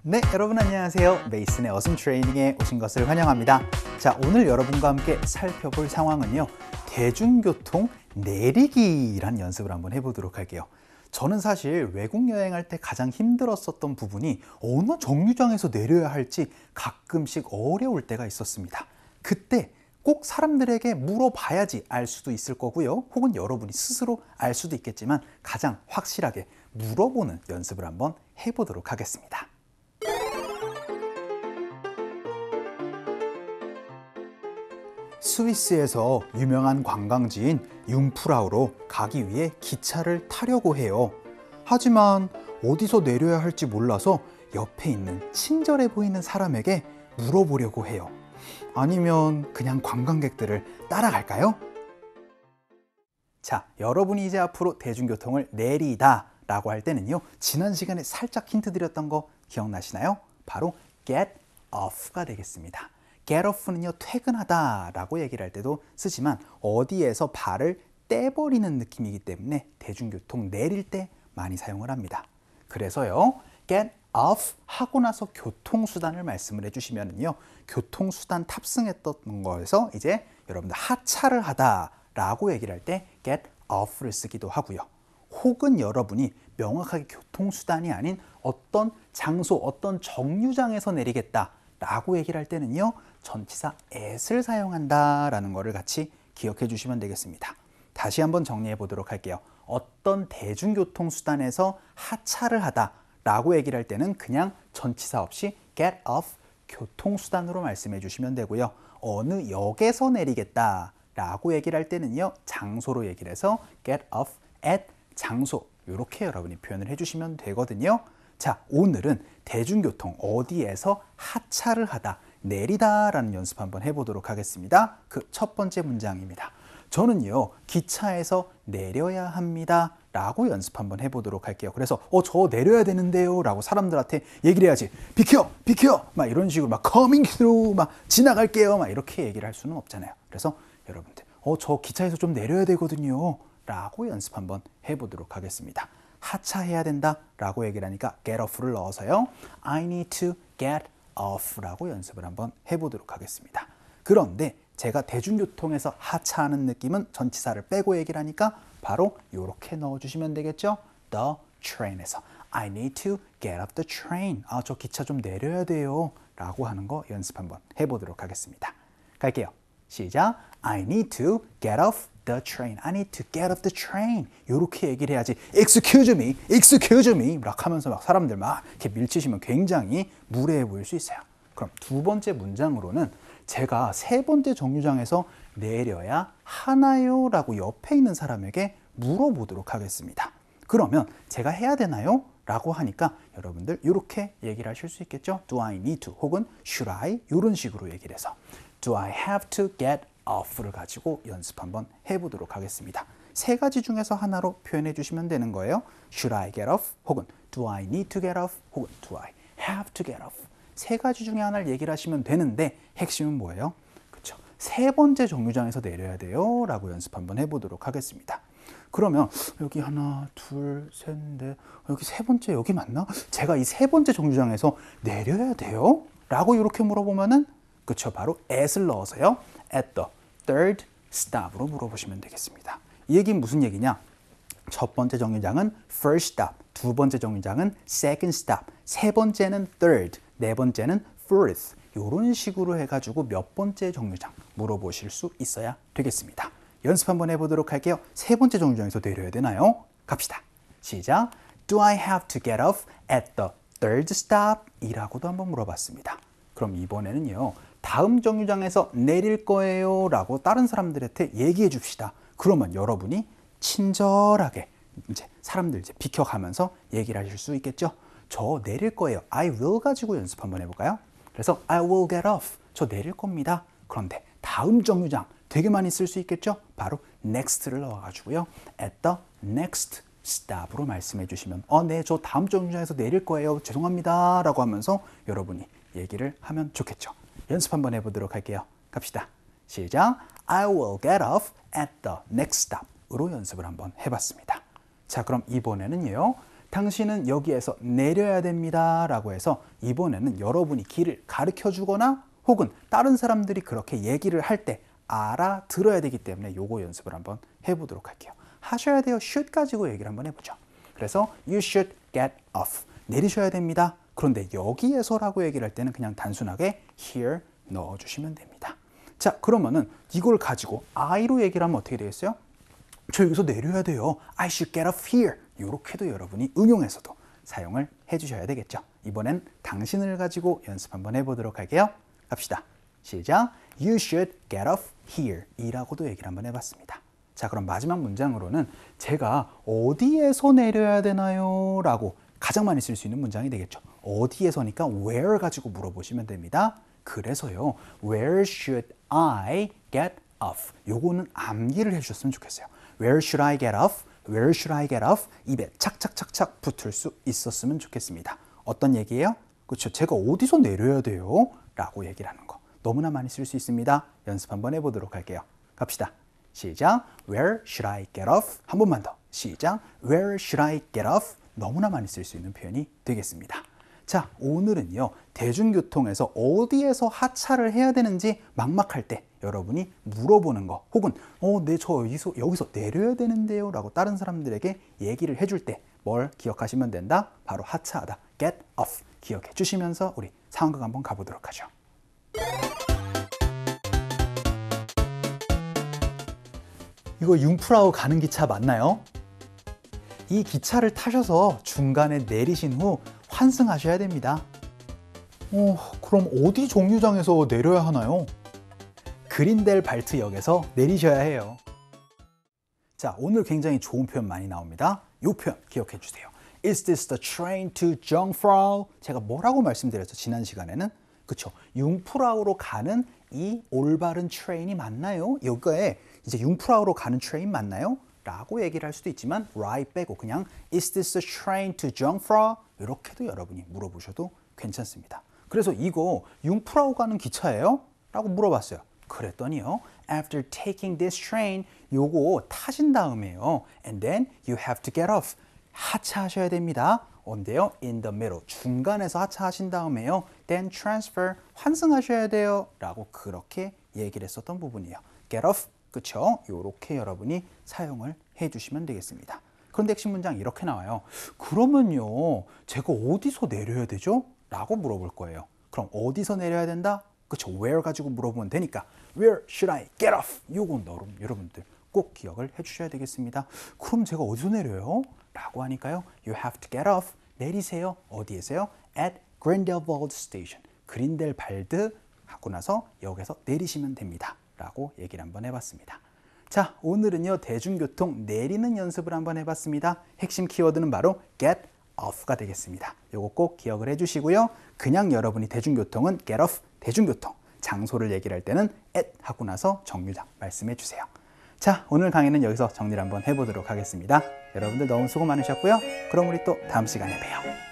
네, 여러분 안녕하세요. 메이슨의 어순 트레이닝에 오신 것을 환영합니다. 자, 오늘 여러분과 함께 살펴볼 상황은요, 대중교통 내리기란 연습을 한번 해보도록 할게요. 저는 사실 외국 여행할 때 가장 힘들었었던 부분이 어느 정류장에서 내려야 할지 가끔씩 어려울 때가 있었습니다. 그때 꼭 사람들에게 물어봐야지 알 수도 있을 거고요. 혹은 여러분이 스스로 알 수도 있겠지만 가장 확실하게 물어보는 연습을 한번 해보도록 하겠습니다. 스위스에서 유명한 관광지인 융프라우로 가기 위해 기차를 타려고 해요. 하지만 어디서 내려야 할지 몰라서 옆에 있는 친절해 보이는 사람에게 물어보려고 해요. 아니면 그냥 관광객들을 따라갈까요? 자, 여러분이 이제 앞으로 대중교통을 내리다 라고 할 때는요, 지난 시간에 살짝 힌트 드렸던 거 기억나시나요? 바로 get off가 되겠습니다. get off는요, 퇴근하다 라고 얘기를 할 때도 쓰지만 어디에서 발을 떼버리는 느낌이기 때문에 대중교통 내릴 때 많이 사용을 합니다. 그래서요, get off 하고 나서 교통수단을 말씀을 해주시면은요, 교통수단 탑승했던 거에서 이제 여러분들 하차를 하다 라고 얘기를 할 때 get off를 쓰기도 하고요. 혹은 여러분이 명확하게 교통수단이 아닌 어떤 장소, 어떤 정류장에서 내리겠다 라고 얘기를 할 때는요, 전치사 at을 사용한다 라는 거를 같이 기억해 주시면 되겠습니다. 다시 한번 정리해 보도록 할게요. 어떤 대중교통수단에서 하차를 하다 라고 얘기를 할 때는 그냥 전치사 없이 get off 교통수단으로 말씀해 주시면 되고요. 어느 역에서 내리겠다 라고 얘기를 할 때는요, 장소로 얘기를 해서 get off at 장소, 이렇게 여러분이 표현을 해주시면 되거든요. 자, 오늘은 대중교통 어디에서 하차를 하다, 내리다 라는 연습 한번 해보도록 하겠습니다. 그 첫 번째 문장입니다. 저는요, 기차에서 내려야 합니다 라고 연습 한번 해보도록 할게요. 그래서 저 내려야 되는데요 라고 사람들한테 얘기를 해야지. 비켜! 비켜! 막 이런 식으로 막 coming through, 막 지나갈게요 막 이렇게 얘기를 할 수는 없잖아요. 그래서 여러분들 저 기차에서 좀 내려야 되거든요 라고 연습 한번 해보도록 하겠습니다. 하차해야 된다 라고 얘기를 하니까 get off를 넣어서요, I need to get off 라고 연습을 한번 해보도록 하겠습니다. 그런데 제가 대중교통에서 하차하는 느낌은 전치사를 빼고 얘기를 하니까 바로 이렇게 넣어주시면 되겠죠. The train에서 I need to get off the train. 저 기차 좀 내려야 돼요 라고 하는 거 연습 한번 해보도록 하겠습니다. 갈게요. 시작. I need to get off the train. I need to get off the train. 이렇게 얘기를 해야지. Excuse me, excuse me 막 하면서 막 사람들 막 이렇게 밀치시면 굉장히 무례해 보일 수 있어요. 그럼 두 번째 문장으로는 제가 세 번째 정류장에서 내려야 하나요? 라고 옆에 있는 사람에게 물어보도록 하겠습니다. 그러면 제가 해야 되나요? 라고 하니까 여러분들 이렇게 얘기를 하실 수 있겠죠? Do I need to 혹은 should I? 이런 식으로 얘기를 해서 Do I have to get off를 가지고 연습 한번 해보도록 하겠습니다. 세 가지 중에서 하나로 표현해 주시면 되는 거예요. Should I get off? 혹은 Do I need to get off? 혹은 Do I have to get off? 세 가지 중에 하나를 얘기를 하시면 되는데 핵심은 뭐예요? 그렇죠. 세 번째 정류장에서 내려야 돼요 라고 연습 한번 해보도록 하겠습니다. 그러면 여기 하나, 둘, 셋, 넷, 여기 세 번째 여기 맞나? 제가 이 세 번째 정류장에서 내려야 돼요? 라고 이렇게 물어보면은 그렇죠. 바로 at을 넣어서요, at the third stop으로 물어보시면 되겠습니다. 이 얘기는 무슨 얘기냐? 첫 번째 정류장은 first stop, 두 번째 정류장은 second stop, 세 번째는 third, 네 번째는 fourth. 이런 식으로 해가지고 몇 번째 정류장 물어보실 수 있어야 되겠습니다. 연습 한번 해보도록 할게요. 세 번째 정류장에서 내려야 되나요? 갑시다. 시작. Do I have to get off at the third stop? 이라고도 한번 물어봤습니다. 그럼 이번에는요, 다음 정류장에서 내릴 거예요 라고 다른 사람들한테 얘기해 줍시다. 그러면 여러분이 친절하게 이제 사람들 이제 비켜가면서 얘기를 하실 수 있겠죠. 저 내릴 거예요. I will 가지고 연습 한번 해볼까요? 그래서 I will get off. 저 내릴 겁니다. 그런데 다음 정류장 되게 많이 쓸 수 있겠죠. 바로 next를 넣어가지고요, at the next stop으로 말씀해 주시면 네, 저 다음 정류장에서 내릴 거예요. 죄송합니다 라고 하면서 여러분이 얘기를 하면 좋겠죠. 연습 한번 해보도록 할게요. 갑시다. 시작. I will get off at the next stop 으로 연습을 한번 해봤습니다. 자, 그럼 이번에는요, 당신은 여기에서 내려야 됩니다 라고 해서 이번에는 여러분이 길을 가르쳐 주거나 혹은 다른 사람들이 그렇게 얘기를 할 때 알아들어야 되기 때문에 요거 연습을 한번 해보도록 할게요. 하셔야 돼요. should 가지고 얘기를 한번 해보죠. 그래서 you should get off. 내리셔야 됩니다. 그런데 여기에서라고 얘기를 할 때는 그냥 단순하게 here 넣어주시면 됩니다. 자, 그러면은 이걸 가지고 I로 얘기를 하면 어떻게 되겠어요? 저 여기서 내려야 돼요. I should get off here. 이렇게도 여러분이 응용해서도 사용을 해주셔야 되겠죠. 이번엔 당신을 가지고 연습 한번 해보도록 할게요. 갑시다. 시작. You should get off here. 이라고도 얘기를 한번 해봤습니다. 자, 그럼 마지막 문장으로는 제가 어디에서 내려야 되나요? 라고 가장 많이 쓸 수 있는 문장이 되겠죠. 어디에서니까 where 가지고 물어보시면 됩니다. 그래서요, where should I get off? 요거는 암기를 해주셨으면 좋겠어요. Where should I get off? Where should I get off? 입에 착착착착 붙을 수 있었으면 좋겠습니다. 어떤 얘기예요? 그렇죠. 제가 어디서 내려야 돼요? 라고 얘기를 하는 거. 너무나 많이 쓸 수 있습니다. 연습 한번 해보도록 할게요. 갑시다. 시작. Where should I get off? 한 번만 더. 시작. Where should I get off? 너무나 많이 쓸 수 있는 표현이 되겠습니다. 자, 오늘은요, 대중교통에서 어디에서 하차를 해야 되는지 막막할 때 여러분이 물어보는 거, 혹은 네, 저 여기서 내려야 되는데요 라고 다른 사람들에게 얘기를 해줄 때 뭘 기억하시면 된다? 바로 하차하다, get off 기억해 주시면서 우리 상황극 한번 가보도록 하죠. 이거 융프라우 가는 기차 맞나요? 이 기차를 타셔서 중간에 내리신 후 환승하셔야 됩니다. 그럼 어디 정류장에서 내려야 하나요? 그린델발트역에서 내리셔야 해요. 자, 오늘 굉장히 좋은 표현 많이 나옵니다. 이 표현 기억해 주세요. Is this the train to Jungfrau? 제가 뭐라고 말씀드렸죠? 지난 시간에는. 그쵸? 융프라우로 가는 이 올바른 트레인이 맞나요? 여기에 이제 융프라우로 가는 트레인 맞나요? 라고 얘기를 할 수도 있지만 right 빼고 그냥 Is this the train to Jungfrau? 이렇게도 여러분이 물어보셔도 괜찮습니다. 그래서 이거 융프라우 가는 기차예요? 라고 물어봤어요. 그랬더니요, after taking this train, 요거 타신 다음에요, and then you have to get off. 하차하셔야 됩니다. 언제요? In the middle. 중간에서 하차하신 다음에요, then transfer. 환승하셔야 돼요. 라고 그렇게 얘기를 했었던 부분이에요. get off. 그쵸? 요렇게 여러분이 사용을 해주시면 되겠습니다. 그런데 핵심 문장 이렇게 나와요. 그러면요, 제가 어디서 내려야 되죠? 라고 물어볼 거예요. 그럼 어디서 내려야 된다? 그쵸? where 가지고 물어보면 되니까 where should I get off? 요건 여러분들 꼭 기억을 해주셔야 되겠습니다. 그럼 제가 어디서 내려요? 라고 하니까요, you have to get off. 내리세요. 어디에서요? at Grindelwald Station. 그린델발드 하고 나서 역에서 내리시면 됩니다. 라고 얘기를 한번 해봤습니다. 자, 오늘은요, 대중교통 내리는 연습을 한번 해봤습니다. 핵심 키워드는 바로 get off가 되겠습니다. 요거 꼭 기억을 해주시고요. 그냥 여러분이 대중교통은 get off, 대중교통. 장소를 얘기를 할 때는 at 하고 나서 정류장 말씀해 주세요. 자, 오늘 강의는 여기서 정리를 한번 해보도록 하겠습니다. 여러분들 너무 수고 많으셨고요. 그럼 우리 또 다음 시간에 봬요.